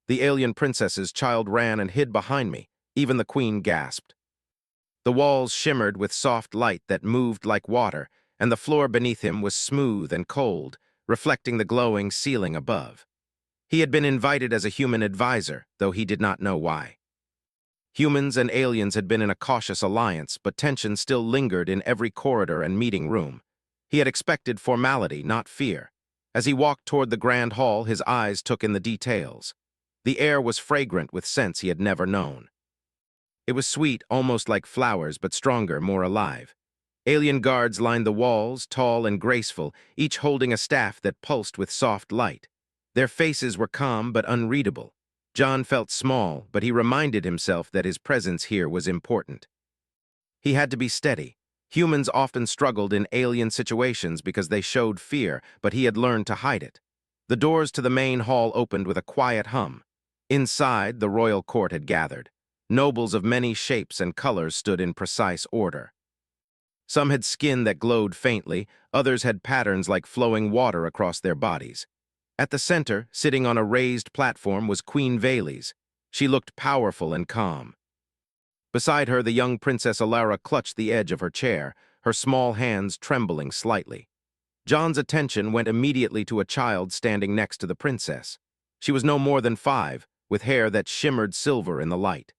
The alien princess's child ran and hid behind me. Even the queen gasped. The walls shimmered with soft light that moved like water, and the floor beneath him was smooth and cold, reflecting the glowing ceiling above. He had been invited as a human advisor, though he did not know why. Humans and aliens had been in a cautious alliance, but tension still lingered in every corridor and meeting room. He had expected formality, not fear. As he walked toward the grand hall, his eyes took in the details. The air was fragrant with scents he had never known. It was sweet, almost like flowers, but stronger, more alive. Alien guards lined the walls, tall and graceful, each holding a staff that pulsed with soft light. Their faces were calm but unreadable. John felt small, but he reminded himself that his presence here was important. He had to be steady. Humans often struggled in alien situations because they showed fear, but he had learned to hide it. The doors to the main hall opened with a quiet hum. Inside, the royal court had gathered. Nobles of many shapes and colors stood in precise order. Some had skin that glowed faintly, others had patterns like flowing water across their bodies. At the center, sitting on a raised platform, was Queen Valys. She looked powerful and calm. Beside her, the young Princess Alara clutched the edge of her chair, her small hands trembling slightly. John's attention went immediately to a child standing next to the princess. She was no more than 5, with hair that shimmered silver in the light.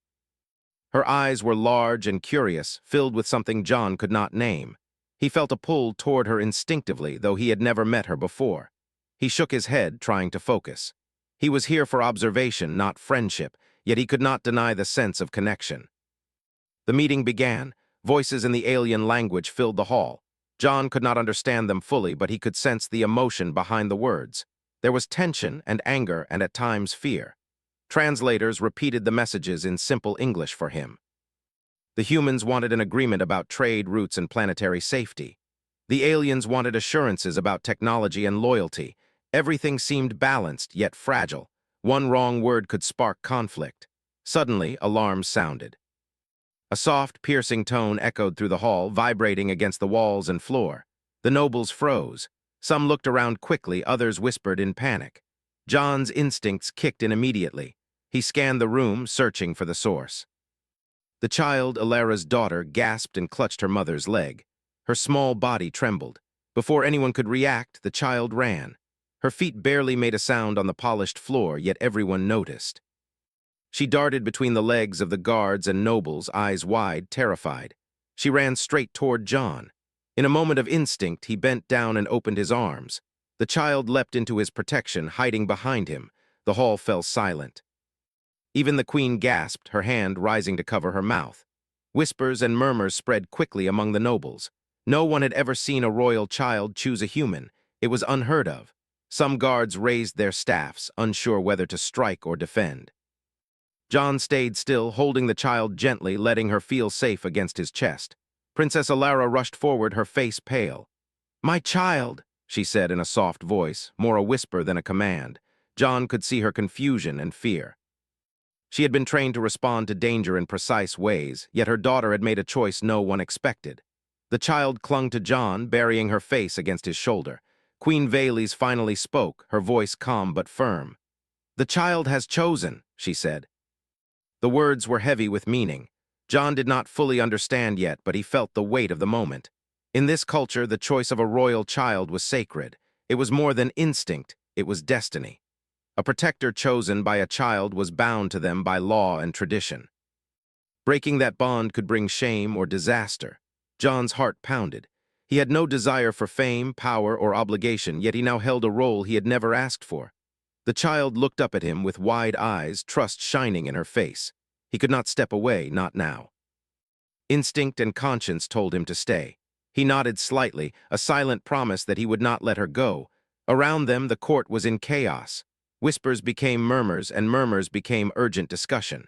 Her eyes were large and curious, filled with something John could not name. He felt a pull toward her instinctively, though he had never met her before. He shook his head, trying to focus. He was here for observation, not friendship, yet he could not deny the sense of connection. The meeting began. Voices in the alien language filled the hall. John could not understand them fully, but he could sense the emotion behind the words. There was tension and anger and at times fear. Translators repeated the messages in simple English for him. The humans wanted an agreement about trade routes and planetary safety. The aliens wanted assurances about technology and loyalty. Everything seemed balanced, yet fragile. One wrong word could spark conflict. Suddenly, alarms sounded. A soft, piercing tone echoed through the hall, vibrating against the walls and floor. The nobles froze. Some looked around quickly, others whispered in panic. John's instincts kicked in immediately. He scanned the room, searching for the source. The child, Alara's daughter, gasped and clutched her mother's leg. Her small body trembled. Before anyone could react, the child ran. Her feet barely made a sound on the polished floor, yet everyone noticed. She darted between the legs of the guards and nobles, eyes wide, terrified. She ran straight toward John. In a moment of instinct, he bent down and opened his arms. The child leapt into his protection, hiding behind him. The hall fell silent. Even the queen gasped, her hand rising to cover her mouth. Whispers and murmurs spread quickly among the nobles. No one had ever seen a royal child choose a human. It was unheard of. Some guards raised their staffs, unsure whether to strike or defend. John stayed still, holding the child gently, letting her feel safe against his chest. Princess Alara rushed forward, her face pale. "My child," she said in a soft voice, more a whisper than a command. John could see her confusion and fear. She had been trained to respond to danger in precise ways, yet her daughter had made a choice no one expected. The child clung to John, burying her face against his shoulder. Queen Valys finally spoke, her voice calm but firm. "The child has chosen," she said. The words were heavy with meaning. John did not fully understand yet, but he felt the weight of the moment. In this culture, the choice of a royal child was sacred. It was more than instinct, it was destiny. A protector chosen by a child was bound to them by law and tradition. Breaking that bond could bring shame or disaster. John's heart pounded. He had no desire for fame, power, or obligation, yet he now held a role he had never asked for. The child looked up at him with wide eyes, trust shining in her face. He could not step away, not now. Instinct and conscience told him to stay. He nodded slightly, a silent promise that he would not let her go. Around them, the court was in chaos. Whispers became murmurs, and murmurs became urgent discussion.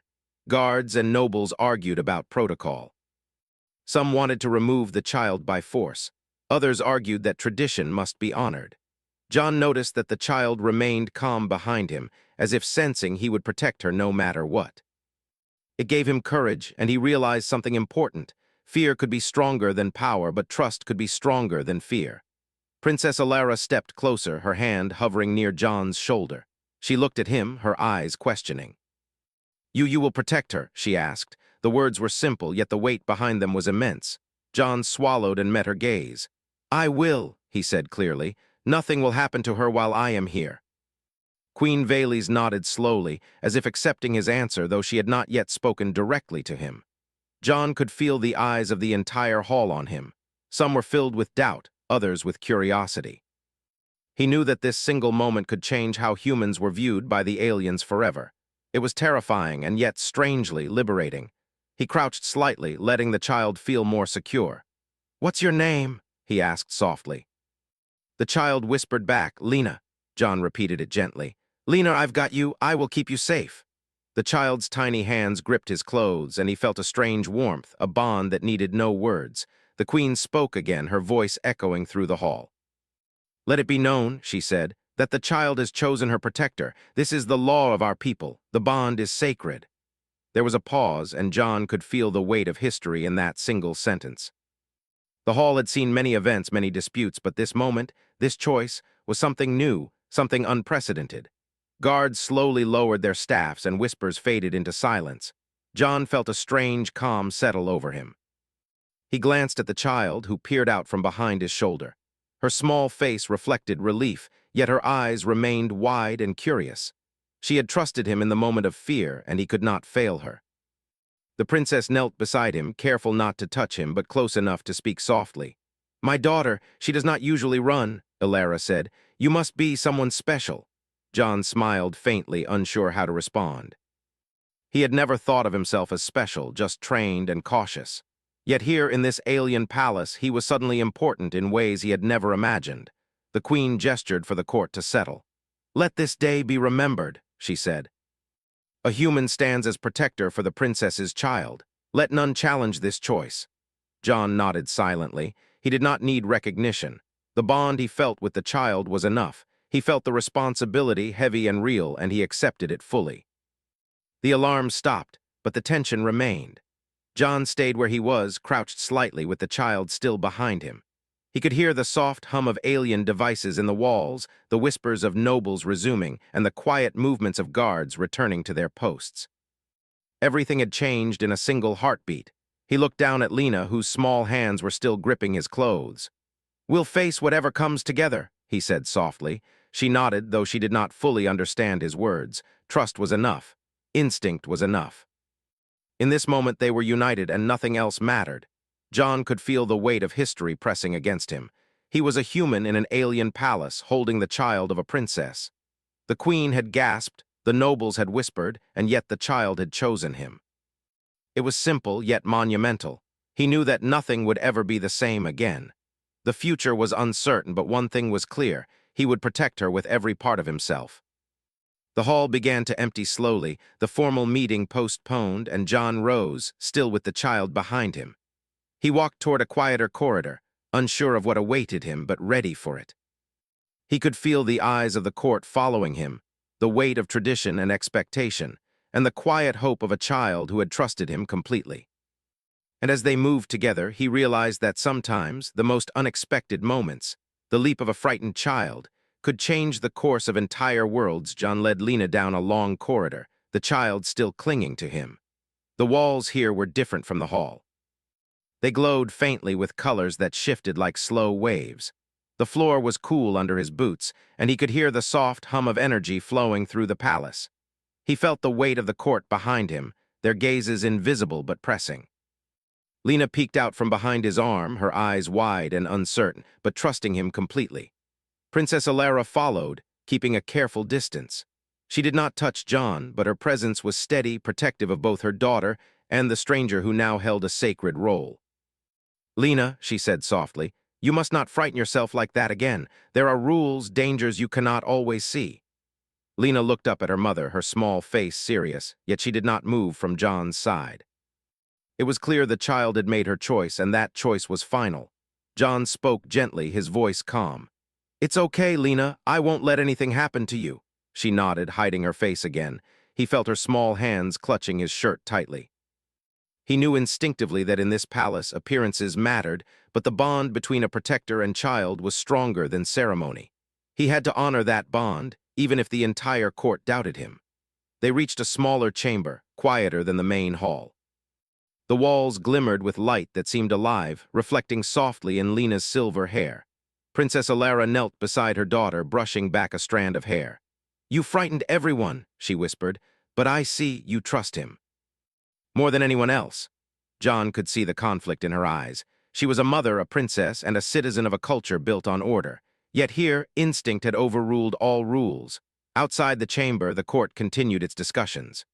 Guards and nobles argued about protocol. Some wanted to remove the child by force. Others argued that tradition must be honored. John noticed that the child remained calm behind him, as if sensing he would protect her no matter what. It gave him courage, and he realized something important. Fear could be stronger than power, but trust could be stronger than fear. Princess Alara stepped closer, her hand hovering near John's shoulder. She looked at him, her eyes questioning. You will protect her, she asked. The words were simple, yet the weight behind them was immense. John swallowed and met her gaze. I will, he said clearly. Nothing will happen to her while I am here. Queen Valys nodded slowly, as if accepting his answer, though she had not yet spoken directly to him. John could feel the eyes of the entire hall on him. Some were filled with doubt, others with curiosity. He knew that this single moment could change how humans were viewed by the aliens forever. It was terrifying and yet strangely liberating. He crouched slightly, letting the child feel more secure. What's your name? He asked softly. The child whispered back, Lena. John repeated it gently. Lena, I've got you. I will keep you safe. The child's tiny hands gripped his clothes, and he felt a strange warmth, a bond that needed no words. The queen spoke again, her voice echoing through the hall. Let it be known, she said, that the child has chosen her protector. This is the law of our people. The bond is sacred. There was a pause, and John could feel the weight of history in that single sentence. The hall had seen many events, many disputes, but this moment, this choice, was something new, something unprecedented. Guards slowly lowered their staffs, and whispers faded into silence. John felt a strange calm settle over him. He glanced at the child, who peered out from behind his shoulder. Her small face reflected relief, yet her eyes remained wide and curious. She had trusted him in the moment of fear, and he could not fail her. The princess knelt beside him, careful not to touch him, but close enough to speak softly. My daughter, she does not usually run, Ilara said. You must be someone special. John smiled faintly, unsure how to respond. He had never thought of himself as special, just trained and cautious. Yet here in this alien palace, he was suddenly important in ways he had never imagined. The queen gestured for the court to settle. Let this day be remembered, she said. A human stands as protector for the princess's child. Let none challenge this choice. John nodded silently. He did not need recognition. The bond he felt with the child was enough. He felt the responsibility, heavy and real, and he accepted it fully. The alarm stopped, but the tension remained. John stayed where he was, crouched slightly with the child still behind him. He could hear the soft hum of alien devices in the walls, the whispers of nobles resuming, and the quiet movements of guards returning to their posts. Everything had changed in a single heartbeat. He looked down at Lena, whose small hands were still gripping his clothes. We'll face whatever comes together, he said softly. She nodded, though she did not fully understand his words. Trust was enough. Instinct was enough. In this moment they were united and nothing else mattered. John could feel the weight of history pressing against him. He was a human in an alien palace, holding the child of a princess. The queen had gasped, the nobles had whispered, and yet the child had chosen him. It was simple, yet monumental. He knew that nothing would ever be the same again. The future was uncertain, but one thing was clear. He would protect her with every part of himself. The hall began to empty slowly, the formal meeting postponed, and John rose, still with the child behind him. He walked toward a quieter corridor, unsure of what awaited him, but ready for it. He could feel the eyes of the court following him, the weight of tradition and expectation, and the quiet hope of a child who had trusted him completely. And as they moved together, he realized that sometimes the most unexpected moments, the leap of a frightened child, could change the course of entire worlds. John led Lena down a long corridor, the child still clinging to him. The walls here were different from the hall. They glowed faintly with colors that shifted like slow waves. The floor was cool under his boots, and he could hear the soft hum of energy flowing through the palace. He felt the weight of the court behind him, their gazes invisible but pressing. Lena peeked out from behind his arm, her eyes wide and uncertain, but trusting him completely. Princess Ilara followed, keeping a careful distance. She did not touch John, but her presence was steady, protective of both her daughter and the stranger who now held a sacred role. Lena, she said softly, you must not frighten yourself like that again. There are rules, dangers you cannot always see. Lena looked up at her mother, her small face serious, yet she did not move from John's side. It was clear the child had made her choice, and that choice was final. John spoke gently, his voice calm. It's okay, Lena. I won't let anything happen to you. She nodded, hiding her face again. He felt her small hands clutching his shirt tightly. He knew instinctively that in this palace, appearances mattered, but the bond between a protector and child was stronger than ceremony. He had to honor that bond, even if the entire court doubted him. They reached a smaller chamber, quieter than the main hall. The walls glimmered with light that seemed alive, reflecting softly in Lena's silver hair. Princess Alara knelt beside her daughter, brushing back a strand of hair. "You frightened everyone," she whispered, "but I see you trust him." More than anyone else. John could see the conflict in her eyes. She was a mother, a princess, and a citizen of a culture built on order. Yet here, instinct had overruled all rules. Outside the chamber, the court continued its discussions.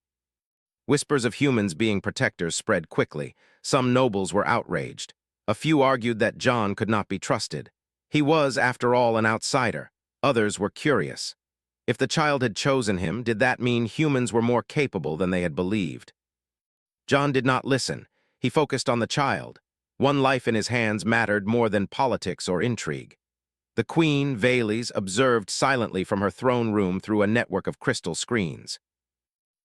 Whispers of humans being protectors spread quickly. Some nobles were outraged. A few argued that John could not be trusted. He was, after all, an outsider. Others were curious. If the child had chosen him, did that mean humans were more capable than they had believed? John did not listen. He focused on the child. One life in his hands mattered more than politics or intrigue. The Queen, Vales, observed silently from her throne room through a network of crystal screens.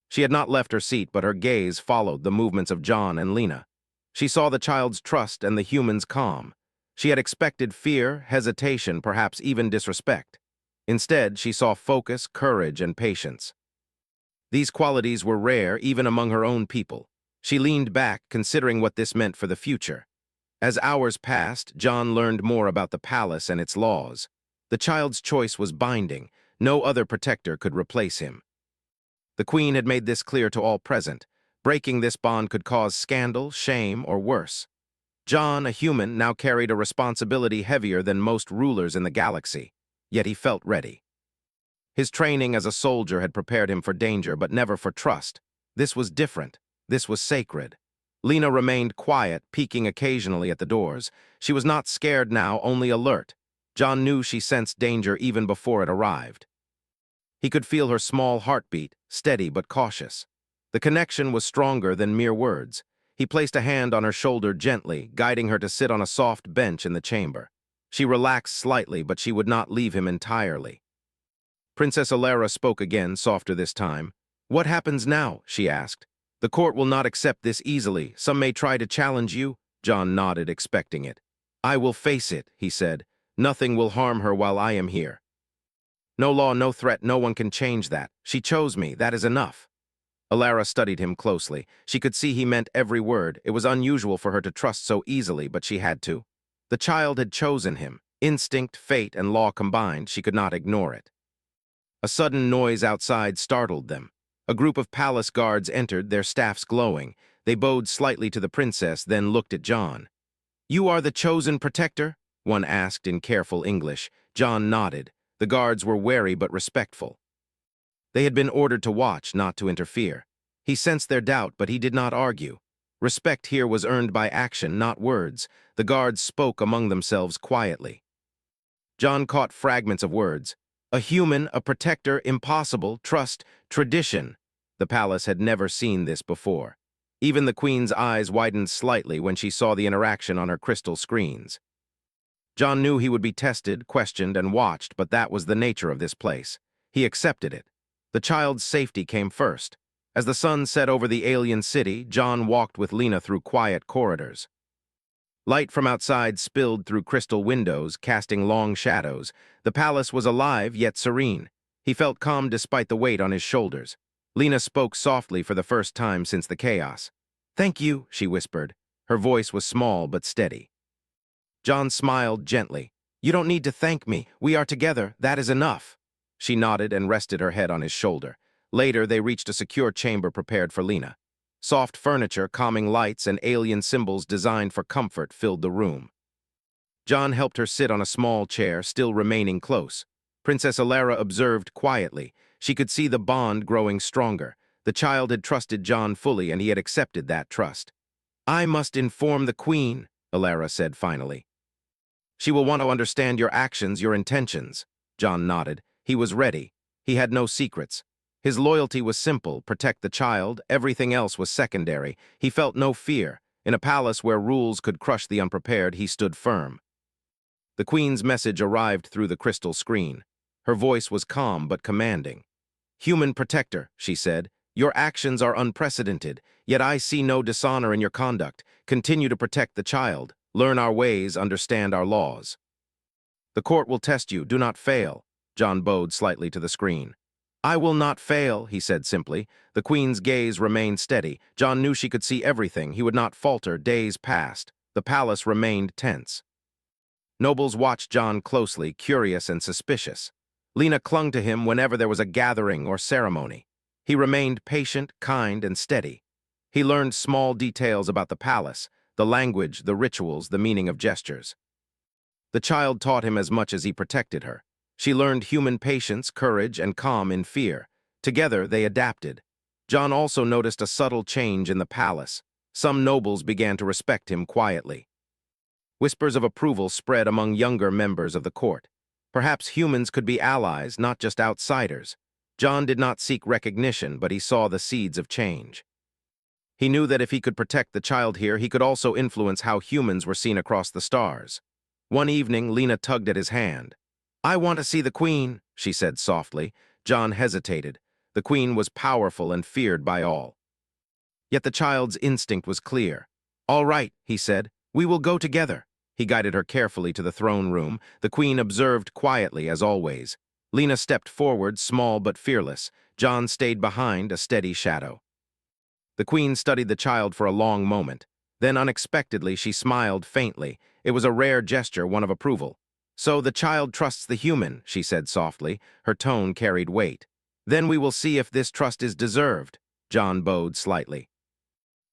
She had not left her seat, but her gaze followed the movements of John and Lena. She saw the child's trust and the human's calm. She had expected fear, hesitation, perhaps even disrespect. Instead, she saw focus, courage, and patience. These qualities were rare even among her own people. She leaned back, considering what this meant for the future. As hours passed, John learned more about the palace and its laws. The child's choice was binding. No other protector could replace him. The Queen had made this clear to all present. Breaking this bond could cause scandal, shame, or worse. John, a human, now carried a responsibility heavier than most rulers in the galaxy. Yet he felt ready. His training as a soldier had prepared him for danger, but never for trust. This was different. This was sacred. Lena remained quiet, peeking occasionally at the doors. She was not scared now, only alert. John knew she sensed danger even before it arrived. He could feel her small heartbeat, steady but cautious. The connection was stronger than mere words. He placed a hand on her shoulder gently, guiding her to sit on a soft bench in the chamber. She relaxed slightly, but she would not leave him entirely. Princess Alara spoke again, softer this time. "What happens now?" she asked. "The court will not accept this easily. Some may try to challenge you." John nodded, expecting it. "I will face it," he said. "Nothing will harm her while I am here. No law, no threat, no one can change that. She chose me, that is enough." Alara studied him closely. She could see he meant every word. It was unusual for her to trust so easily, but she had to. The child had chosen him. Instinct, fate, and law combined, she could not ignore it. A sudden noise outside startled them. A group of palace guards entered, their staffs glowing. They bowed slightly to the princess, then looked at John. "You are the chosen protector?" one asked in careful English. John nodded. The guards were wary but respectful. They had been ordered to watch, not to interfere. He sensed their doubt, but he did not argue. Respect here was earned by action, not words. The guards spoke among themselves quietly. John caught fragments of words. A human, a protector, impossible, trust, tradition. The palace had never seen this before. Even the Queen's eyes widened slightly when she saw the interaction on her crystal screens. John knew he would be tested, questioned, and watched, but that was the nature of this place. He accepted it. The child's safety came first. As the sun set over the alien city, John walked with Lena through quiet corridors. Light from outside spilled through crystal windows, casting long shadows. The palace was alive, yet serene. He felt calm despite the weight on his shoulders. Lena spoke softly for the first time since the chaos. "Thank you," she whispered. Her voice was small but steady. John smiled gently. "You don't need to thank me. We are together. That is enough." She nodded and rested her head on his shoulder. Later, they reached a secure chamber prepared for Lena. Soft furniture, calming lights, and alien symbols designed for comfort filled the room. John helped her sit on a small chair, still remaining close. Princess Alara observed quietly. She could see the bond growing stronger. The child had trusted John fully, and he had accepted that trust. "I must inform the Queen," Alara said finally. "She will want to understand your actions, your intentions." John nodded. He was ready. He had no secrets. His loyalty was simple: protect the child. Everything else was secondary. He felt no fear. In a palace where rules could crush the unprepared, he stood firm. The Queen's message arrived through the crystal screen. Her voice was calm but commanding. "Human protector," she said, "your actions are unprecedented, yet I see no dishonor in your conduct. Continue to protect the child. Learn our ways, understand our laws. The court will test you. Do not fail." John bowed slightly to the screen. "I will not fail," he said simply. The queen's gaze remained steady. John knew she could see everything. He would not falter. Days passed. The palace remained tense. Nobles watched John closely, curious and suspicious. Lena clung to him whenever there was a gathering or ceremony. He remained patient, kind, and steady. He learned small details about the palace, the language, the rituals, the meaning of gestures. The child taught him as much as he protected her. She learned human patience, courage, and calm in fear. Together, they adapted. John also noticed a subtle change in the palace. Some nobles began to respect him quietly. Whispers of approval spread among younger members of the court. Perhaps humans could be allies, not just outsiders. John did not seek recognition, but he saw the seeds of change. He knew that if he could protect the child here, he could also influence how humans were seen across the stars. One evening, Lena tugged at his hand. "I want to see the queen," she said softly. John hesitated. The queen was powerful and feared by all. Yet the child's instinct was clear. "All right," he said. "We will go together." He guided her carefully to the throne room. The queen observed quietly, as always. Lena stepped forward, small but fearless. John stayed behind, a steady shadow. The queen studied the child for a long moment. Then, unexpectedly, she smiled faintly. It was a rare gesture, one of approval. "So the child trusts the human," she said softly. Her tone carried weight. "Then we will see if this trust is deserved." John bowed slightly.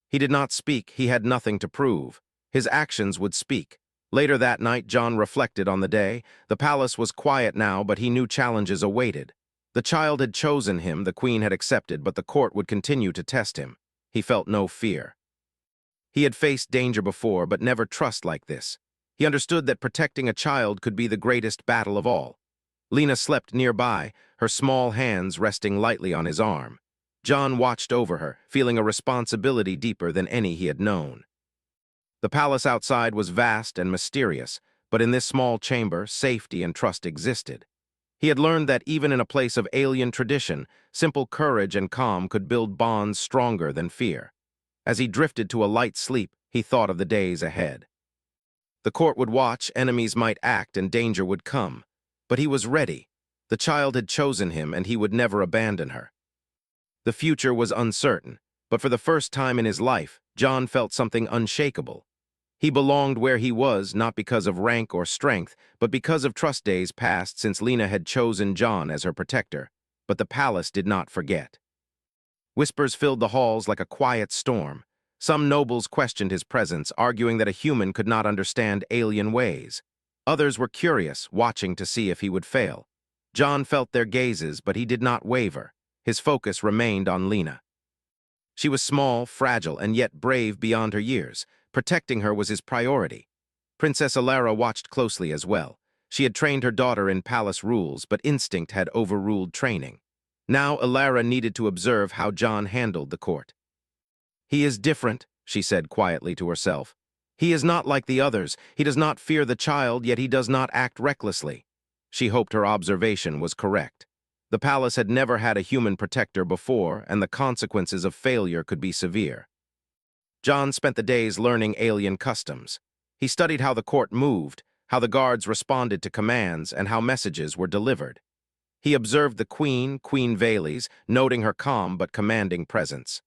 He did not speak. He had nothing to prove. His actions would speak. Later that night, John reflected on the day. The palace was quiet now, but he knew challenges awaited. The child had chosen him, the queen had accepted, but the court would continue to test him. He felt no fear. He had faced danger before, but never trust like this. He understood that protecting a child could be the greatest battle of all. Lena slept nearby, her small hands resting lightly on his arm. John watched over her, feeling a responsibility deeper than any he had known. The palace outside was vast and mysterious, but in this small chamber, safety and trust existed. He had learned that even in a place of alien tradition, simple courage and calm could build bonds stronger than fear. As he drifted to a light sleep, he thought of the days ahead. The court would watch, enemies might act, and danger would come. But he was ready. The child had chosen him, and he would never abandon her. The future was uncertain, but for the first time in his life, John felt something unshakable. He belonged where he was, not because of rank or strength, but because of trust. Days passed since Lena had chosen John as her protector, but the palace did not forget. Whispers filled the halls like a quiet storm. Some nobles questioned his presence, arguing that a human could not understand alien ways. Others were curious, watching to see if he would fail. John felt their gazes, but he did not waver. His focus remained on Lena. She was small, fragile, and yet brave beyond her years. Protecting her was his priority. Princess Alara watched closely as well. She had trained her daughter in palace rules, but instinct had overruled training. Now Alara needed to observe how John handled the court. "He is different," she said quietly to herself. "He is not like the others. He does not fear the child, yet he does not act recklessly." She hoped her observation was correct. The palace had never had a human protector before, and the consequences of failure could be severe. John spent the days learning alien customs. He studied how the court moved, how the guards responded to commands, and how messages were delivered. He observed the Queen Vales, noting her calm but commanding presence.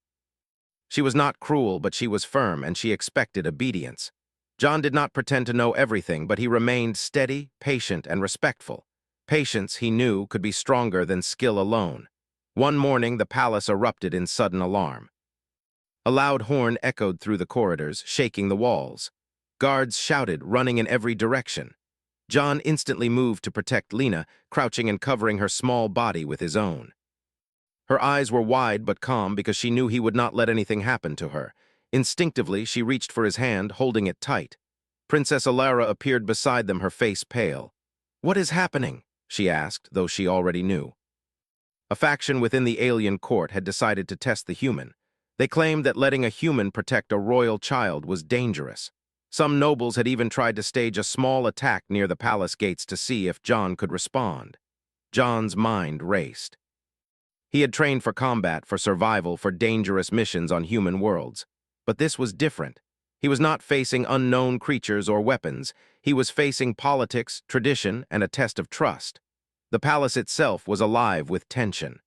She was not cruel, but she was firm, and she expected obedience. John did not pretend to know everything, but he remained steady, patient, and respectful. Patience, he knew, could be stronger than skill alone. One morning, the palace erupted in sudden alarm. A loud horn echoed through the corridors, shaking the walls. Guards shouted, running in every direction. John instantly moved to protect Lena, crouching and covering her small body with his own. Her eyes were wide but calm because she knew he would not let anything happen to her. Instinctively, she reached for his hand, holding it tight. Princess Alara appeared beside them, her face pale. "What is happening?" she asked, though she already knew. A faction within the alien court had decided to test the human. They claimed that letting a human protect a royal child was dangerous. Some nobles had even tried to stage a small attack near the palace gates to see if John could respond. John's mind raced. He had trained for combat, for survival, for dangerous missions on human worlds. But this was different. He was not facing unknown creatures or weapons. He was facing politics, tradition, and a test of trust. The palace itself was alive with tension.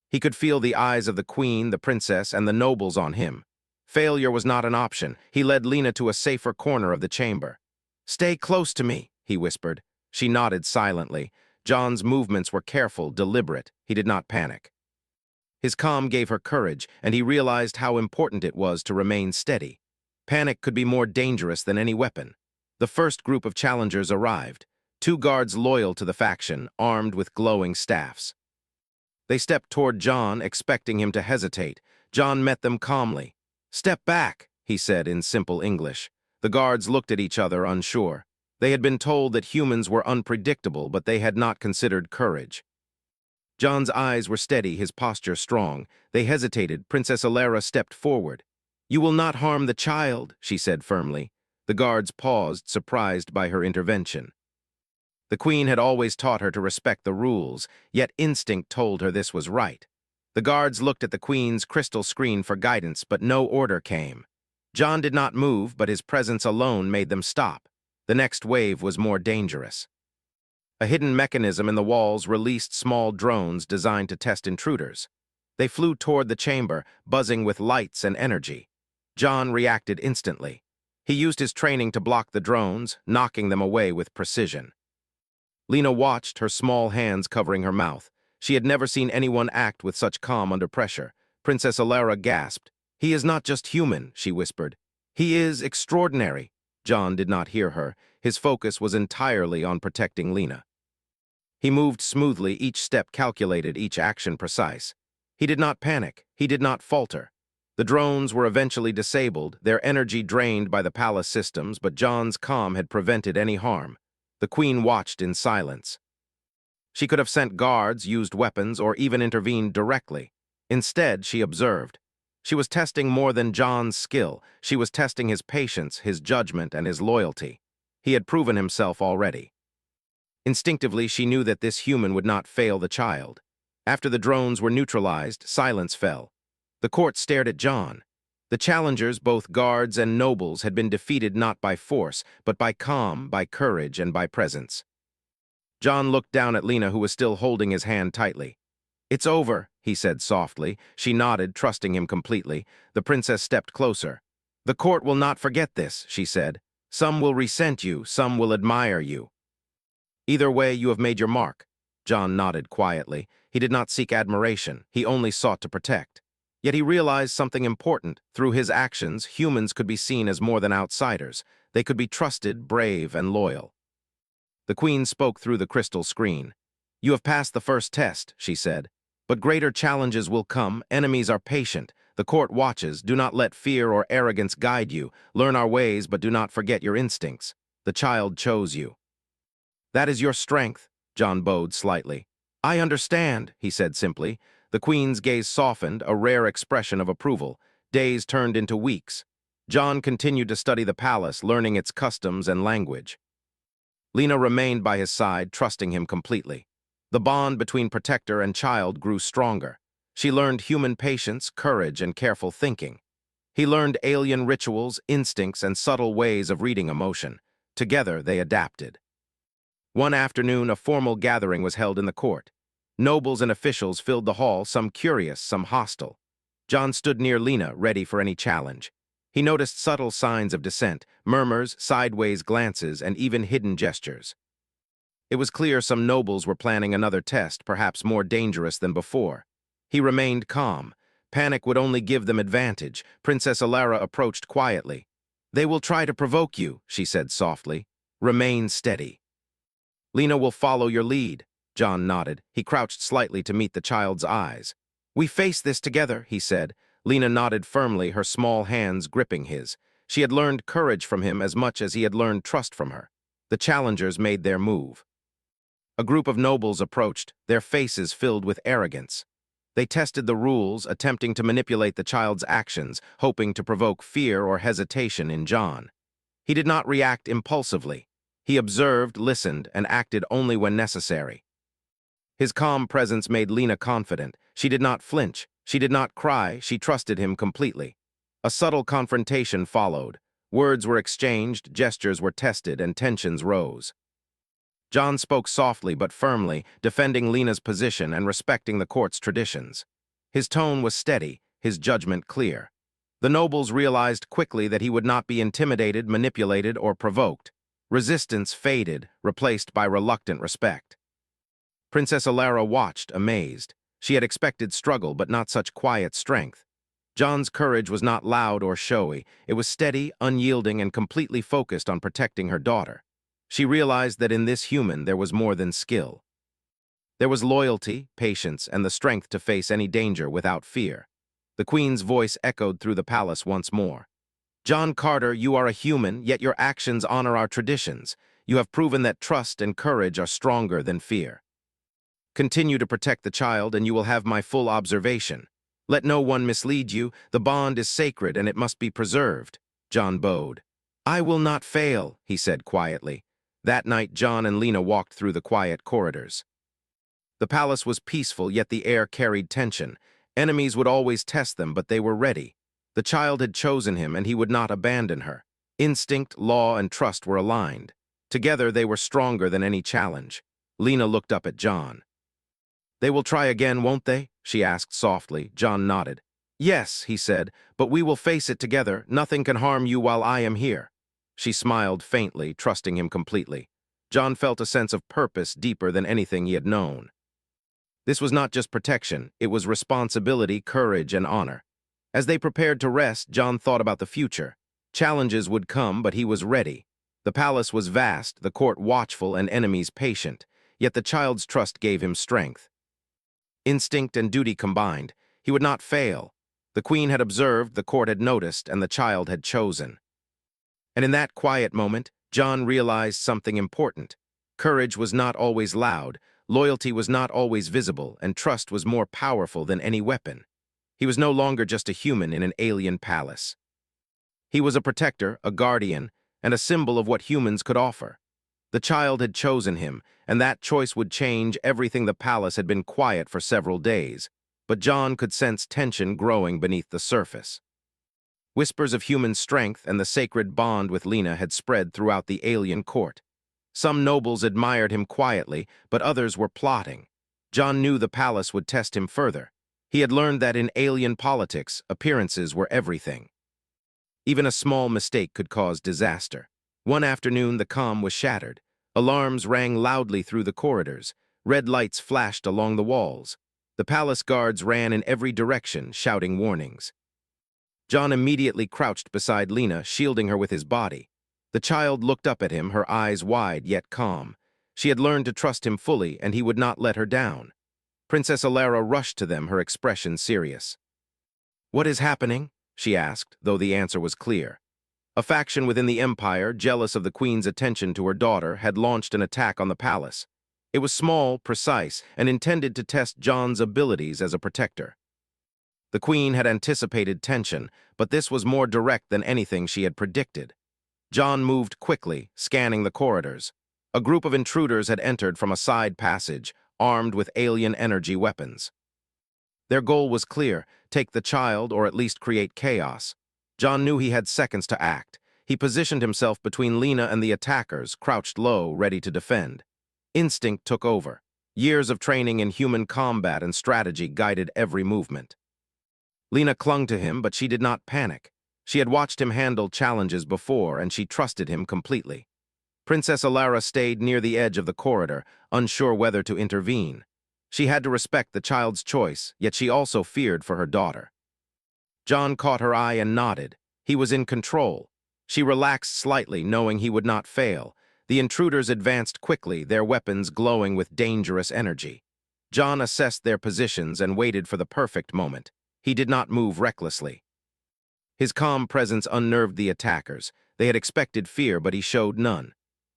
He could feel the eyes of the queen, the princess, and the nobles on him. Failure was not an option. He led Lena to a safer corner of the chamber. "Stay close to me," he whispered. She nodded silently. John's movements were careful, deliberate. He did not panic. His calm gave her courage, and he realized how important it was to remain steady. Panic could be more dangerous than any weapon. The first group of challengers arrived, 2 guards loyal to the faction, armed with glowing staffs. They stepped toward John, expecting him to hesitate. John met them calmly. "Step back," he said in simple English. The guards looked at each other, unsure. They had been told that humans were unpredictable, but they had not considered courage. John's eyes were steady, his posture strong. They hesitated. Princess Alara stepped forward. "You will not harm the child," she said firmly. The guards paused, surprised by her intervention. The queen had always taught her to respect the rules, yet instinct told her this was right. The guards looked at the queen's crystal screen for guidance, but no order came. John did not move, but his presence alone made them stop. The next wave was more dangerous. A hidden mechanism in the walls released small drones designed to test intruders. They flew toward the chamber, buzzing with lights and energy. John reacted instantly. He used his training to block the drones, knocking them away with precision. Lena watched, her small hands covering her mouth. She had never seen anyone act with such calm under pressure. Princess Alara gasped. "He is not just human," she whispered. "He is extraordinary." John did not hear her. His focus was entirely on protecting Lena. He moved smoothly, each step calculated, each action precise. He did not panic. He did not falter. The drones were eventually disabled, their energy drained by the palace systems, but John's calm had prevented any harm. The queen watched in silence. She could have sent guards, used weapons, or even intervened directly. Instead, she observed. She was testing more than John's skill. She was testing his patience, his judgment, and his loyalty. He had proven himself already. Instinctively, she knew that this human would not fail the child. After the drones were neutralized, silence fell. The court stared at John. The challengers, both guards and nobles, had been defeated not by force, but by calm, by courage, and by presence. John looked down at Lena, who was still holding his hand tightly. "It's over," he said softly. She nodded, trusting him completely. The princess stepped closer. "The court will not forget this," she said. "Some will resent you, some will admire you. Either way, you have made your mark." John nodded quietly. He did not seek admiration. He only sought to protect. Yet he realized something important. Through his actions, humans could be seen as more than outsiders. They could be trusted, brave, and loyal. The queen spoke through the crystal screen. "You have passed the first test," she said. "But greater challenges will come. Enemies are patient. The court watches. Do not let fear or arrogance guide you. Learn our ways, but do not forget your instincts. The child chose you." "That is your strength," John bowed slightly. "I understand," he said simply. The queen's gaze softened, a rare expression of approval. Days turned into weeks. John continued to study the palace, learning its customs and language. Lena remained by his side, trusting him completely. The bond between protector and child grew stronger. She learned human patience, courage, and careful thinking. He learned alien rituals, instincts, and subtle ways of reading emotion. Together, they adapted. One afternoon, a formal gathering was held in the court. Nobles and officials filled the hall, some curious, some hostile. John stood near Lena, ready for any challenge. He noticed subtle signs of dissent, murmurs, sideways glances, and even hidden gestures. It was clear some nobles were planning another test, perhaps more dangerous than before. He remained calm. Panic would only give them advantage. Princess Alara approached quietly. "They will try to provoke you," she said softly. "Remain steady." "Lena will follow your lead." John nodded. He crouched slightly to meet the child's eyes. "We face this together," he said. Lena nodded firmly, her small hands gripping his. She had learned courage from him as much as he had learned trust from her. The challengers made their move. A group of nobles approached, their faces filled with arrogance. They tested the rules, attempting to manipulate the child's actions, hoping to provoke fear or hesitation in John. He did not react impulsively. He observed, listened, and acted only when necessary. His calm presence made Lena confident. She did not flinch. She did not cry. She trusted him completely. A subtle confrontation followed. Words were exchanged, gestures were tested, and tensions rose. John spoke softly but firmly, defending Lena's position and respecting the court's traditions. His tone was steady, his judgment clear. The nobles realized quickly that he would not be intimidated, manipulated, or provoked. Resistance faded, replaced by reluctant respect. Princess Alara watched, amazed. She had expected struggle, but not such quiet strength. John's courage was not loud or showy. It was steady, unyielding, and completely focused on protecting her daughter. She realized that in this human there was more than skill. There was loyalty, patience, and the strength to face any danger without fear. The Queen's voice echoed through the palace once more. "John Carter, you are a human, yet your actions honor our traditions. You have proven that trust and courage are stronger than fear. Continue to protect the child, and you will have my full observation. Let no one mislead you. The bond is sacred, and it must be preserved." John bowed. "I will not fail," he said quietly. That night, John and Lena walked through the quiet corridors. The palace was peaceful, yet the air carried tension. Enemies would always test them, but they were ready. The child had chosen him, and he would not abandon her. Instinct, law, and trust were aligned. Together, they were stronger than any challenge. Lena looked up at John. "They will try again, won't they?" she asked softly. John nodded. "Yes," he said, "but we will face it together. Nothing can harm you while I am here." She smiled faintly, trusting him completely. John felt a sense of purpose deeper than anything he had known. This was not just protection, it was responsibility, courage, and honor. As they prepared to rest, John thought about the future. Challenges would come, but he was ready. The palace was vast, the court watchful, and enemies patient, yet the child's trust gave him strength. Instinct and duty combined, he would not fail. The Queen had observed, the court had noticed, and the child had chosen. And in that quiet moment, John realized something important. Courage was not always loud, loyalty was not always visible, and trust was more powerful than any weapon. He was no longer just a human in an alien palace. He was a protector, a guardian, and a symbol of what humans could offer. The child had chosen him, and that choice would change everything. The palace had been quiet for several days, but John could sense tension growing beneath the surface. Whispers of human strength and the sacred bond with Lena had spread throughout the alien court. Some nobles admired him quietly, but others were plotting. John knew the palace would test him further. He had learned that in alien politics, appearances were everything. Even a small mistake could cause disaster. One afternoon, the calm was shattered. Alarms rang loudly through the corridors. Red lights flashed along the walls. The palace guards ran in every direction, shouting warnings. John immediately crouched beside Lena, shielding her with his body. The child looked up at him, her eyes wide yet calm. She had learned to trust him fully, and he would not let her down. Princess Alara rushed to them, her expression serious. "What is happening?" she asked, though the answer was clear. A faction within the empire, jealous of the Queen's attention to her daughter, had launched an attack on the palace. It was small, precise, and intended to test John's abilities as a protector. The Queen had anticipated tension, but this was more direct than anything she had predicted. John moved quickly, scanning the corridors. A group of intruders had entered from a side passage, armed with alien energy weapons. Their goal was clear: take the child, or at least create chaos. John knew he had seconds to act. He positioned himself between Lena and the attackers, crouched low, ready to defend. Instinct took over. Years of training in human combat and strategy guided every movement. Lena clung to him, but she did not panic. She had watched him handle challenges before, and she trusted him completely. Princess Alara stayed near the edge of the corridor, unsure whether to intervene. She had to respect the child's choice, yet she also feared for her daughter. John caught her eye and nodded. He was in control. She relaxed slightly, knowing he would not fail. The intruders advanced quickly, their weapons glowing with dangerous energy. John assessed their positions and waited for the perfect moment. He did not move recklessly. His calm presence unnerved the attackers. They had expected fear, but he showed none.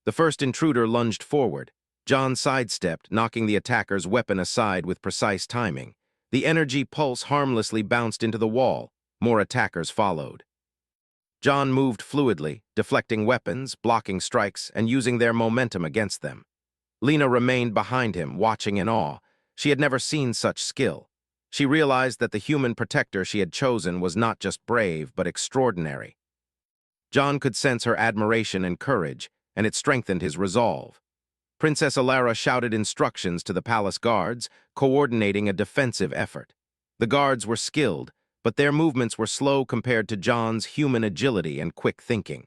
The first intruder lunged forward. John sidestepped, knocking the attacker's weapon aside with precise timing. The energy pulse harmlessly bounced into the wall. More attackers followed. John moved fluidly, deflecting weapons, blocking strikes, and using their momentum against them. Lena remained behind him, watching in awe. She had never seen such skill. She realized that the human protector she had chosen was not just brave, but extraordinary. John could sense her admiration and courage, and it strengthened his resolve. Princess Alara shouted instructions to the palace guards, coordinating a defensive effort. The guards were skilled, but their movements were slow compared to John's human agility and quick thinking.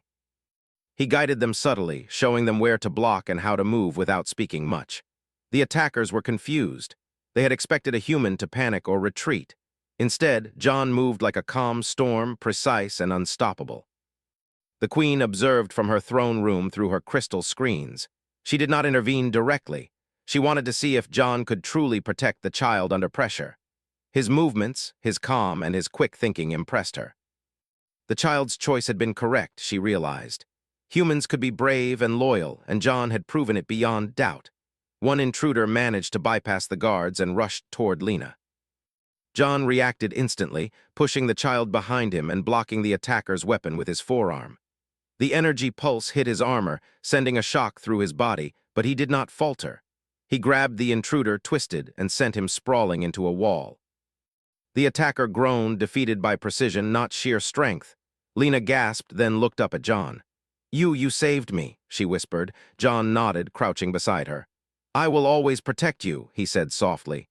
He guided them subtly, showing them where to block and how to move without speaking much. The attackers were confused. They had expected a human to panic or retreat. Instead, John moved like a calm storm, precise and unstoppable. The queen observed from her throne room through her crystal screens. She did not intervene directly. She wanted to see if John could truly protect the child under pressure. His movements, his calm, and his quick thinking impressed her. The child's choice had been correct, she realized. Humans could be brave and loyal, and John had proven it beyond doubt. One intruder managed to bypass the guards and rushed toward Lena. John reacted instantly, pushing the child behind him and blocking the attacker's weapon with his forearm. The energy pulse hit his armor, sending a shock through his body, but he did not falter. He grabbed the intruder, twisted, and sent him sprawling into a wall. The attacker groaned, defeated by precision, not sheer strength. Lena gasped, then looked up at John. You saved me," she whispered. John nodded, crouching beside her. "I will always protect you," he said softly.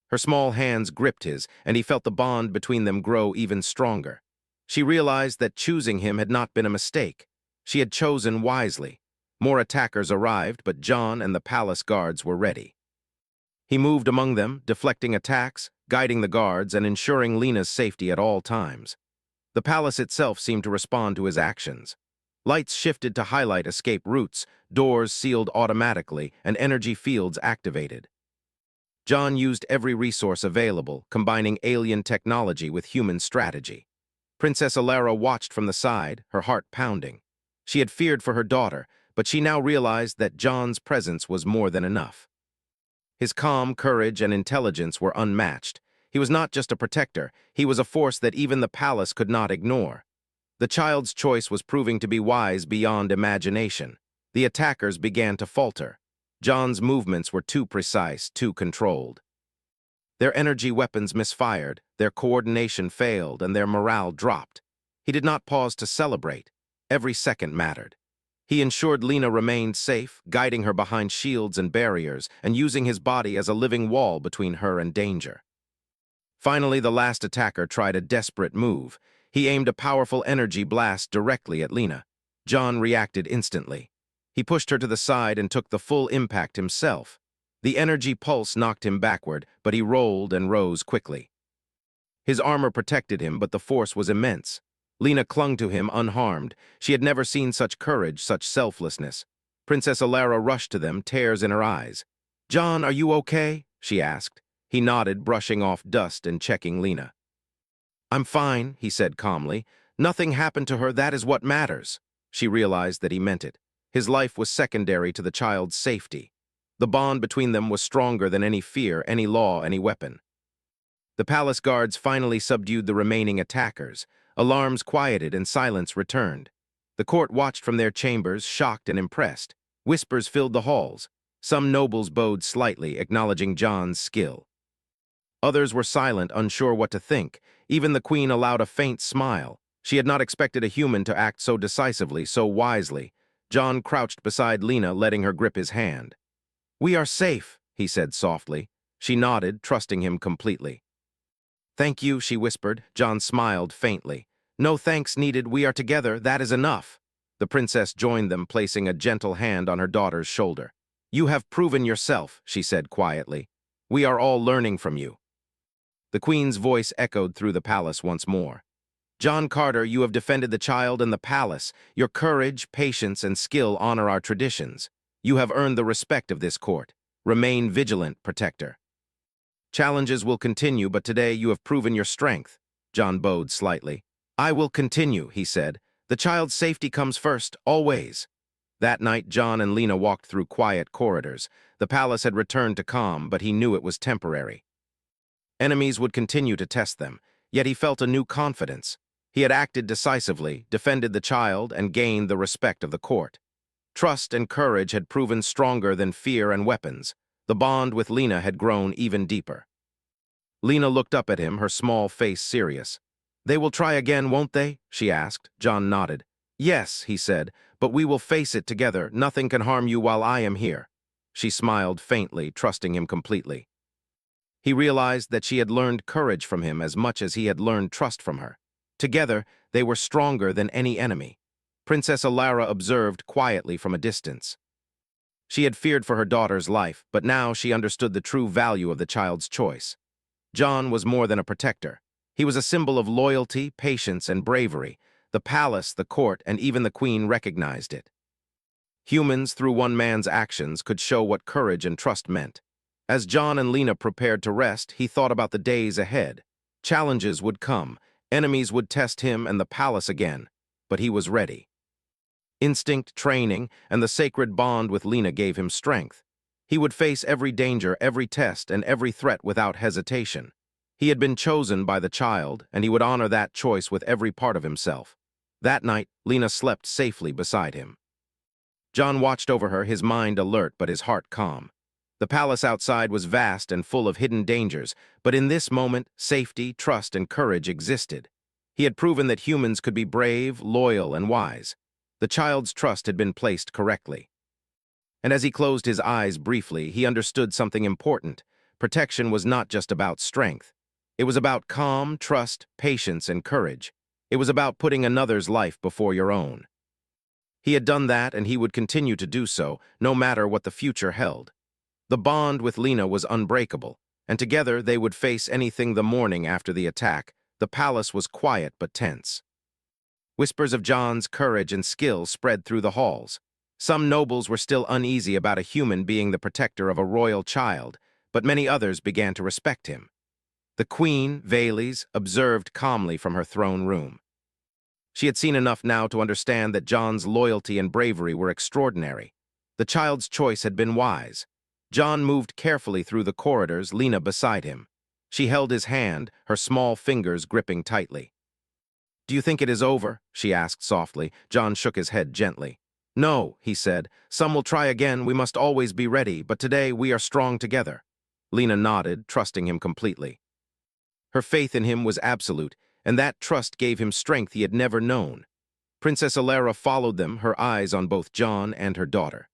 Her small hands gripped his, and he felt the bond between them grow even stronger. She realized that choosing him had not been a mistake. She had chosen wisely. More attackers arrived, but John and the palace guards were ready. He moved among them, deflecting attacks, guiding the guards, and ensuring Lena's safety at all times. The palace itself seemed to respond to his actions. Lights shifted to highlight escape routes, doors sealed automatically, and energy fields activated. John used every resource available, combining alien technology with human strategy. Princess Alara watched from the side, her heart pounding. She had feared for her daughter, but she now realized that John's presence was more than enough. His calm, courage, and intelligence were unmatched. He was not just a protector, he was a force that even the palace could not ignore. The child's choice was proving to be wise beyond imagination. The attackers began to falter. John's movements were too precise, too controlled. Their energy weapons misfired, their coordination failed, and their morale dropped. He did not pause to celebrate. Every second mattered. He ensured Lena remained safe, guiding her behind shields and barriers, and using his body as a living wall between her and danger. Finally, the last attacker tried a desperate move. He aimed a powerful energy blast directly at Lena. John reacted instantly. He pushed her to the side and took the full impact himself. The energy pulse knocked him backward, but he rolled and rose quickly. His armor protected him, but the force was immense. Lena clung to him unharmed. She had never seen such courage, such selflessness. Princess Alara rushed to them, tears in her eyes. "John, are you okay?" she asked. He nodded, brushing off dust and checking Lena. "I'm fine," he said calmly. "Nothing happened to her, that is what matters." She realized that he meant it. His life was secondary to the child's safety. The bond between them was stronger than any fear, any law, any weapon. The palace guards finally subdued the remaining attackers. Alarms quieted and silence returned. The court watched from their chambers, shocked and impressed. Whispers filled the halls. Some nobles bowed slightly, acknowledging John's skill. Others were silent, unsure what to think. Even the queen allowed a faint smile. She had not expected a human to act so decisively, so wisely. John crouched beside Lena, letting her grip his hand. "We are safe," he said softly. She nodded, trusting him completely. "Thank you," she whispered. John smiled faintly. "No thanks needed, we are together, that is enough." The princess joined them, placing a gentle hand on her daughter's shoulder. "You have proven yourself," she said quietly. "We are all learning from you." The queen's voice echoed through the palace once more. "John Carter, you have defended the child and the palace. Your courage, patience, and skill honor our traditions. You have earned the respect of this court. Remain vigilant, protector." "Challenges will continue, but today you have proven your strength." John bowed slightly. "I will continue," he said. "The child's safety comes first, always." That night, John and Lena walked through quiet corridors. The palace had returned to calm, but he knew it was temporary. Enemies would continue to test them, yet he felt a new confidence. He had acted decisively, defended the child, and gained the respect of the court. Trust and courage had proven stronger than fear and weapons. The bond with Lena had grown even deeper. Lena looked up at him, her small face serious. "They will try again, won't they?" she asked. John nodded. "Yes," he said, "but we will face it together. Nothing can harm you while I am here." She smiled faintly, trusting him completely. He realized that she had learned courage from him as much as he had learned trust from her. Together, they were stronger than any enemy. Princess Alara observed quietly from a distance. She had feared for her daughter's life, but now she understood the true value of the child's choice. John was more than a protector. He was a symbol of loyalty, patience, and bravery. The palace, the court, and even the queen recognized it. Humans, through one man's actions, could show what courage and trust meant. As John and Lena prepared to rest, he thought about the days ahead. Challenges would come, enemies would test him and the palace again, but he was ready. Instinct, training, and the sacred bond with Lena gave him strength. He would face every danger, every test, and every threat without hesitation. He had been chosen by the child, and he would honor that choice with every part of himself. That night, Lena slept safely beside him. John watched over her, his mind alert but his heart calm. The palace outside was vast and full of hidden dangers, but in this moment, safety, trust, and courage existed. He had proven that humans could be brave, loyal, and wise. The child's trust had been placed correctly. And as he closed his eyes briefly, he understood something important. Protection was not just about strength. It was about calm, trust, patience, and courage. It was about putting another's life before your own. He had done that, and he would continue to do so, no matter what the future held. The bond with Lena was unbreakable, and together they would face anything. The morning after the attack, the palace was quiet but tense. Whispers of John's courage and skill spread through the halls. Some nobles were still uneasy about a human being the protector of a royal child, but many others began to respect him. The queen, Vales, observed calmly from her throne room. She had seen enough now to understand that John's loyalty and bravery were extraordinary. The child's choice had been wise. John moved carefully through the corridors, Lena beside him. She held his hand, her small fingers gripping tightly. "Do you think it is over?" she asked softly. John shook his head gently. "No," he said. "Some will try again. We must always be ready, but today we are strong together." Lena nodded, trusting him completely. Her faith in him was absolute, and that trust gave him strength he had never known. Princess Alara followed them, her eyes on both John and her daughter.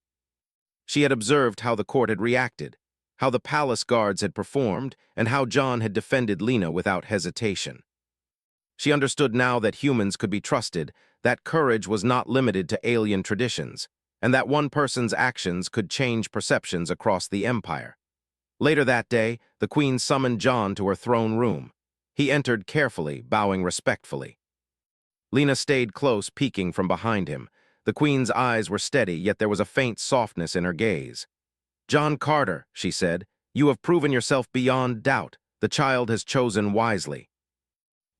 She had observed how the court had reacted, how the palace guards had performed, and how John had defended Lena without hesitation. She understood now that humans could be trusted, that courage was not limited to alien traditions, and that one person's actions could change perceptions across the empire. Later that day, the queen summoned John to her throne room. He entered carefully, bowing respectfully. Lena stayed close, peeking from behind him. The queen's eyes were steady, yet there was a faint softness in her gaze. "John Carter," she said, "you have proven yourself beyond doubt. The child has chosen wisely.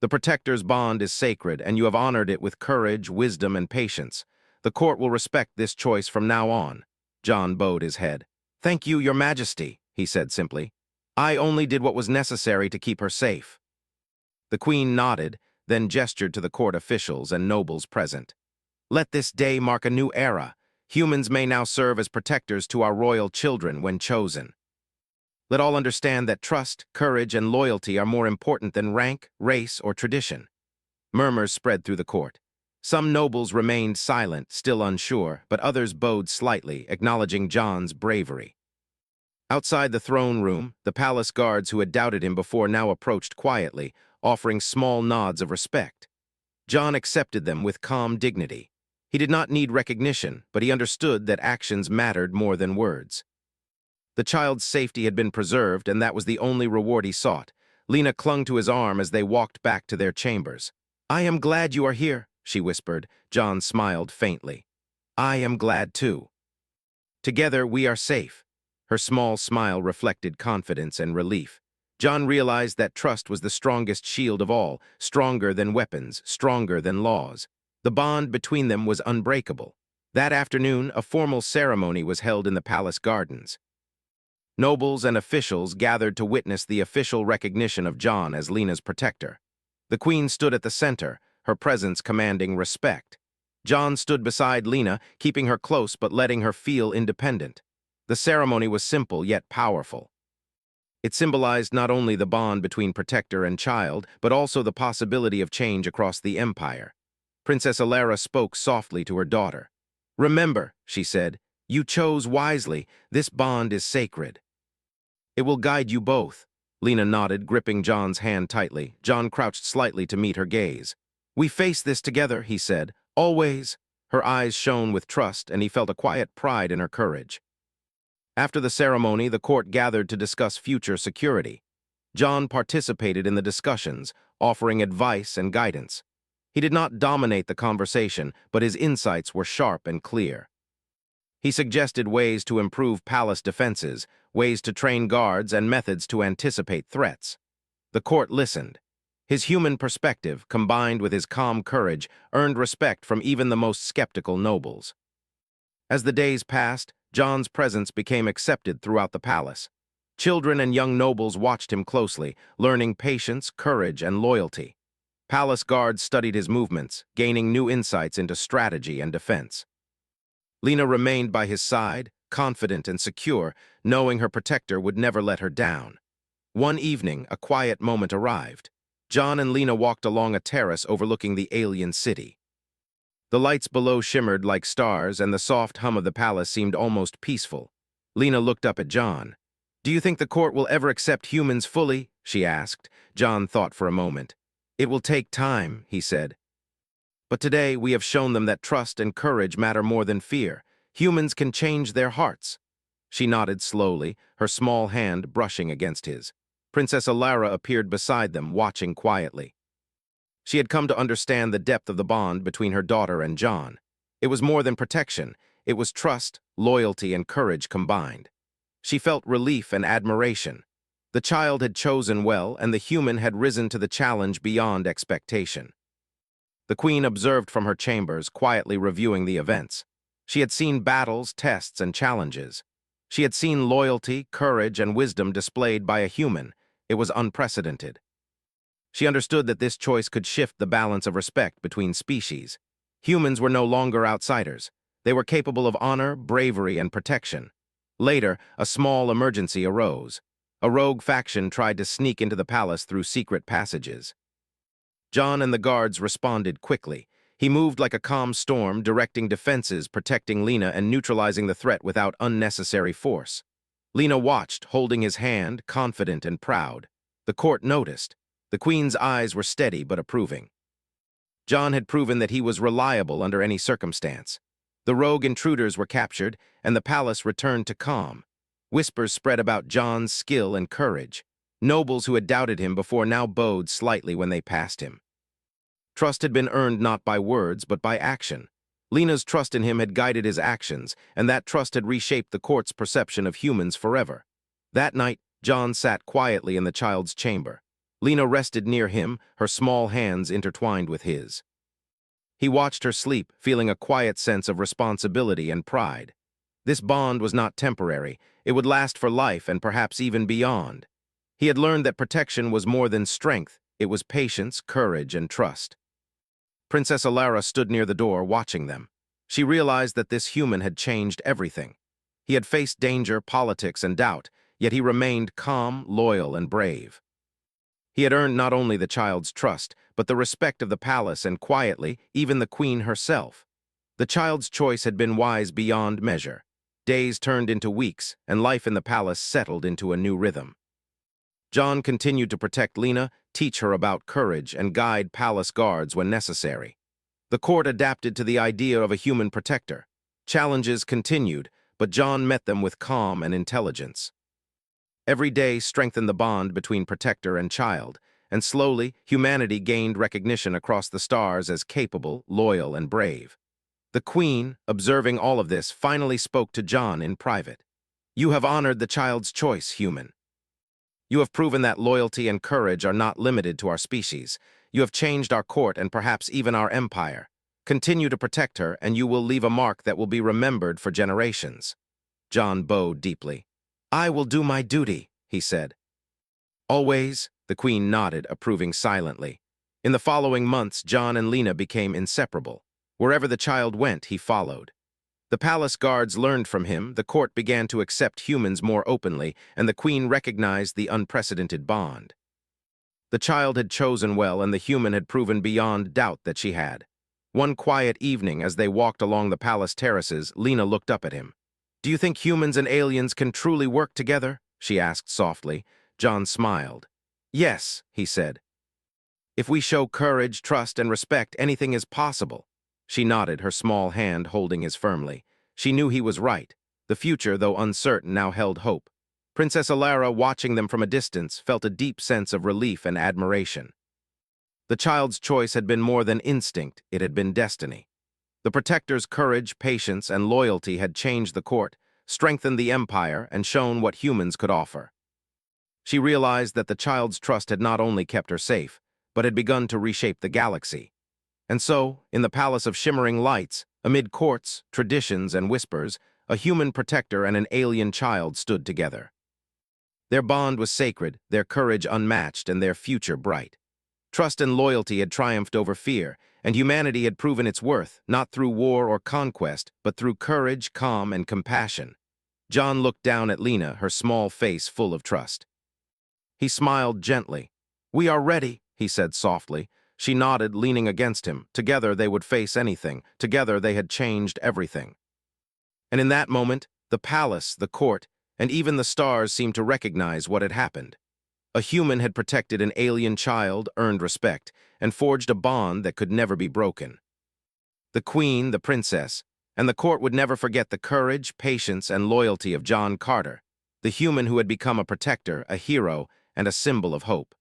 The protector's bond is sacred, and you have honored it with courage, wisdom, and patience. The court will respect this choice from now on." John bowed his head. "Thank you, Your Majesty," he said simply. "I only did what was necessary to keep her safe." The queen nodded, then gestured to the court officials and nobles present. "Let this day mark a new era. Humans may now serve as protectors to our royal children when chosen. Let all understand that trust, courage, and loyalty are more important than rank, race, or tradition." Murmurs spread through the court. Some nobles remained silent, still unsure, but others bowed slightly, acknowledging John's bravery. Outside the throne room, the palace guards who had doubted him before now approached quietly, offering small nods of respect. John accepted them with calm dignity. He did not need recognition, but he understood that actions mattered more than words. The child's safety had been preserved, and that was the only reward he sought. Lena clung to his arm as they walked back to their chambers. "I am glad you are here," she whispered. John smiled faintly. "I am glad too. Together we are safe." Her small smile reflected confidence and relief. John realized that trust was the strongest shield of all, stronger than weapons, stronger than laws. The bond between them was unbreakable. That afternoon, a formal ceremony was held in the palace gardens. Nobles and officials gathered to witness the official recognition of John as Lena's protector. The queen stood at the center, her presence commanding respect. John stood beside Lena, keeping her close but letting her feel independent. The ceremony was simple yet powerful. It symbolized not only the bond between protector and child, but also the possibility of change across the empire. Princess Alara spoke softly to her daughter. "Remember," she said, You chose wisely. This bond is sacred. It will guide you both. Lena nodded, gripping John's hand tightly. John crouched slightly to meet her gaze. We face this together, he said. Always. Her eyes shone with trust, and he felt a quiet pride in her courage. After the ceremony, the court gathered to discuss future security. John participated in the discussions, offering advice and guidance. He did not dominate the conversation, but his insights were sharp and clear. He suggested ways to improve palace defenses, ways to train guards, and methods to anticipate threats. The court listened. His human perspective, combined with his calm courage, earned respect from even the most skeptical nobles. As the days passed, John's presence became accepted throughout the palace. Children and young nobles watched him closely, learning patience, courage, and loyalty. Palace guards studied his movements, gaining new insights into strategy and defense. Lena remained by his side, confident and secure, knowing her protector would never let her down. One evening, a quiet moment arrived. John and Lena walked along a terrace overlooking the alien city. The lights below shimmered like stars, and the soft hum of the palace seemed almost peaceful. Lena looked up at John. Do you think the court will ever accept humans fully? She asked. John thought for a moment. It will take time, he said. But today we have shown them that trust and courage matter more than fear. Humans can change their hearts. She nodded slowly, her small hand brushing against his. Princess Alara appeared beside them, watching quietly. She had come to understand the depth of the bond between her daughter and John. It was more than protection. It was trust, loyalty, and courage combined. She felt relief and admiration. The child had chosen well, and the human had risen to the challenge beyond expectation. The queen observed from her chambers, quietly reviewing the events. She had seen battles, tests, and challenges. She had seen loyalty, courage, and wisdom displayed by a human. It was unprecedented. She understood that this choice could shift the balance of respect between species. Humans were no longer outsiders. They were capable of honor, bravery, and protection. Later, a small emergency arose. A rogue faction tried to sneak into the palace through secret passages. John and the guards responded quickly. He moved like a calm storm, directing defenses, protecting Lena, and neutralizing the threat without unnecessary force. Lena watched, holding his hand, confident and proud. The court noticed. The queen's eyes were steady but approving. John had proven that he was reliable under any circumstance. The rogue intruders were captured, and the palace returned to calm. Whispers spread about John's skill and courage. Nobles who had doubted him before now bowed slightly when they passed him. Trust had been earned not by words, but by action. Lena's trust in him had guided his actions, and that trust had reshaped the court's perception of humans forever. That night, John sat quietly in the child's chamber. Lena rested near him, her small hands intertwined with his. He watched her sleep, feeling a quiet sense of responsibility and pride. This bond was not temporary. It would last for life and perhaps even beyond. He had learned that protection was more than strength. It was patience, courage, and trust. Princess Alara stood near the door, watching them. She realized that this human had changed everything. He had faced danger, politics, and doubt, yet he remained calm, loyal, and brave. He had earned not only the child's trust, but the respect of the palace and, quietly, even the queen herself. The child's choice had been wise beyond measure. Days turned into weeks, and life in the palace settled into a new rhythm. John continued to protect Lena, teach her about courage, and guide palace guards when necessary. The court adapted to the idea of a human protector. Challenges continued, but John met them with calm and intelligence. Every day strengthened the bond between protector and child, and slowly humanity gained recognition across the stars as capable, loyal, and brave. The queen, observing all of this, finally spoke to John in private. You have honored the child's choice, human. You have proven that loyalty and courage are not limited to our species. You have changed our court and perhaps even our empire. Continue to protect her, and you will leave a mark that will be remembered for generations. John bowed deeply. I will do my duty, he said. Always, the queen nodded, approving silently. In the following months, John and Lena became inseparable. Wherever the child went, he followed. The palace guards learned from him, the court began to accept humans more openly, and the queen recognized the unprecedented bond. The child had chosen well, and the human had proven beyond doubt that she had. One quiet evening, as they walked along the palace terraces, Lena looked up at him. Do you think humans and aliens can truly work together? She asked softly. John smiled. Yes, he said. If we show courage, trust, and respect, anything is possible. She nodded, her small hand holding his firmly. She knew he was right. The future, though uncertain, now held hope. Princess Alara, watching them from a distance, felt a deep sense of relief and admiration. The child's choice had been more than instinct, it had been destiny. The protector's courage, patience, and loyalty had changed the court, strengthened the empire, and shown what humans could offer. She realized that the child's trust had not only kept her safe, but had begun to reshape the galaxy. And so, in the Palace of Shimmering Lights, amid courts, traditions, and whispers, a human protector and an alien child stood together. Their bond was sacred, their courage unmatched, and their future bright. Trust and loyalty had triumphed over fear, and humanity had proven its worth, not through war or conquest, but through courage, calm, and compassion. John looked down at Lena, her small face full of trust. He smiled gently. "We are ready," he said softly. She nodded, leaning against him. Together they would face anything. Together they had changed everything. And in that moment, the palace, the court, and even the stars seemed to recognize what had happened. A human had protected an alien child, earned respect, and forged a bond that could never be broken. The queen, the princess, and the court would never forget the courage, patience, and loyalty of John Carter, the human who had become a protector, a hero, and a symbol of hope.